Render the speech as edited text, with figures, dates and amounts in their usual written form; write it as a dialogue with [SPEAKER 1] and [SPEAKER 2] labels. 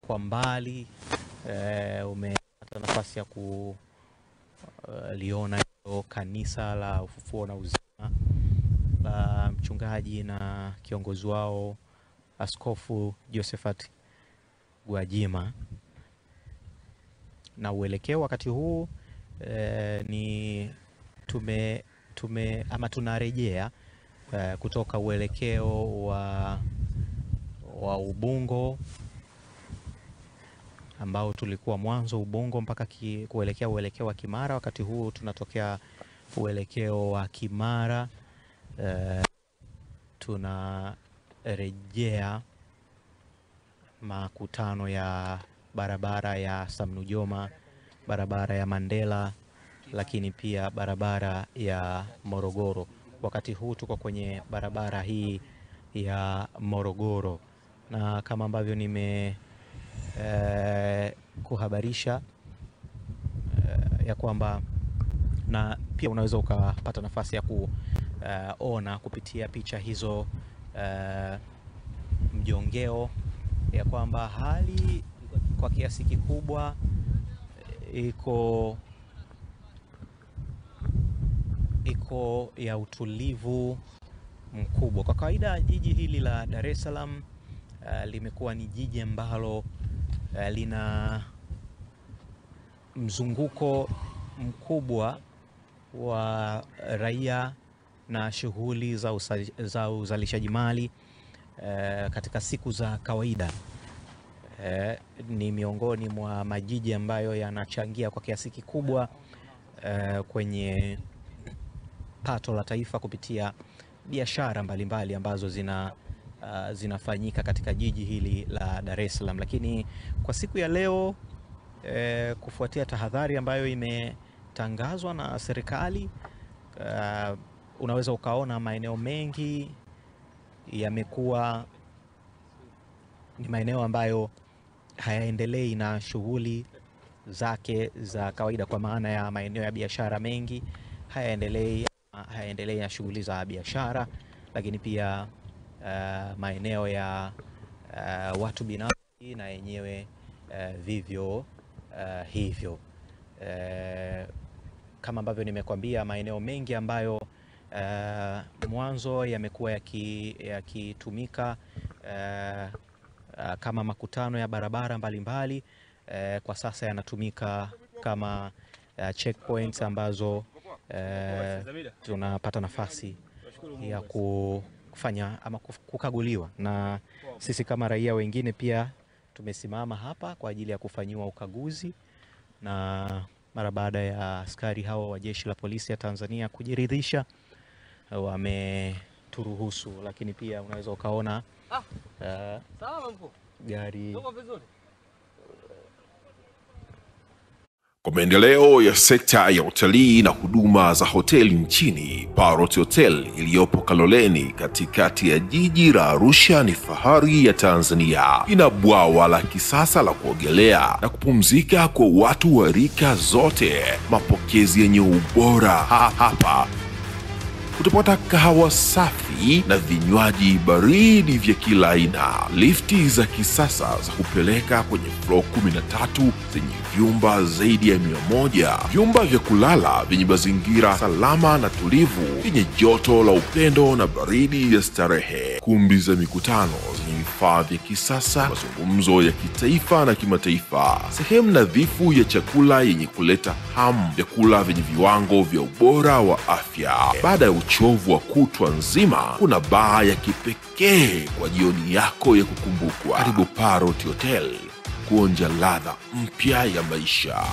[SPEAKER 1] kwa mbali umepata nafasi ya kuliona kanisa la Ufufuo na Uzima la mchungaji na kiongozi wao Askofu Josephat Gwajima, na uelekeo wakati huu ni tunarejea kutoka uelekeo wa Ubungo ambao tulikuwa mwanzo Ubungo mpaka kuelekea uelekeo wa Kimara. Wakati huu tunatokea uelekeo wa Kimara, tunarejea makutano ya barabara ya Sam Nujoma, barabara ya Mandela, lakini pia barabara ya Morogoro. Wakati huu tuko kwenye barabara hii ya Morogoro, na kama ambavyo kuhabarisha ya kwamba, na pia unaweza ukapata nafasi ya kuona kupitia picha hizo mjongeo, ya kwamba hali kwa kiasi kikubwa iko ya utulivu mkubwa. Kwa kawaida jiji hili la Dar es Salaam limekuwa ni jiji ambalo lina mzunguko mkubwa wa raia na shughuli za uzalishaji mali katika siku za kawaida. Ni miongoni mwa majiji ambayo yanachangia kwa kiasi kikubwa kwenye pato la taifa kupitia biashara mbalimbali ambazo zinafanyika katika jiji hili la Dar es Salaam. Lakini kwa siku ya leo kufuatia tahadhari ambayo imetangazwa na serikali, unaweza ukaona maeneo mengi yamekuwa ni maeneo ambayo hayaendelei na shughuli zake za kawaida, kwa maana ya maeneo ya biashara mengi hayaendelei na shughuli za biashara, lakini pia maeneo ya watu binafsi na yenyewe vivyo hivyo. Kama ambavyo nimekwambia, maeneo mengi ambayo mwanzo yamekuwa yakitumika kama makutano ya barabara mbalimbali, kwa sasa yanatumika kama checkpoints ambazo tunapata nafasi ya kufanya ama kukaguliwa, na sisi kama raia wengine pia tumesimama hapa kwa ajili ya kufanyiwa ukaguzi, na mara baada ya askari hao wa Jeshi la Polisi ya Tanzania kujiridhisha, wameturuhusu. Lakini pia unaweza ukaona gari.
[SPEAKER 2] Kwa maendeleo ya sekta ya utalii na huduma za hoteli nchini, Parrot Hotel iliyopo Kaloleni katikati ya jiji la Arusha ni fahari ya Tanzania. Ina bwawa la kisasa la kuogelea na kupumzika kwa watu wa rika zote, mapokezi yenye ubora. Hapa utapata kahawa safi na vinywaji baridi vya kila aina, lifti za kisasa za kupeleka kwenye floor 13 zenye vyumba zaidi ya 100, vyumba vya kulala vyenye mazingira salama na tulivu, vyenye joto la upendo na baridi ya starehe, kumbi za mikutano zenye vifaa vya kisasa, mazungumzo ya kitaifa na kimataifa, sehemu nadhifu ya chakula yenye kuleta hamu, vyakula vyenye viwango vya ubora wa afya. Baada ya uchovu wa kutwa nzima, kuna baa ya kipekee kwa jioni yako ya kukumbukwa. Karibu Parrot Hotel kuonja ladha mpya ya maisha.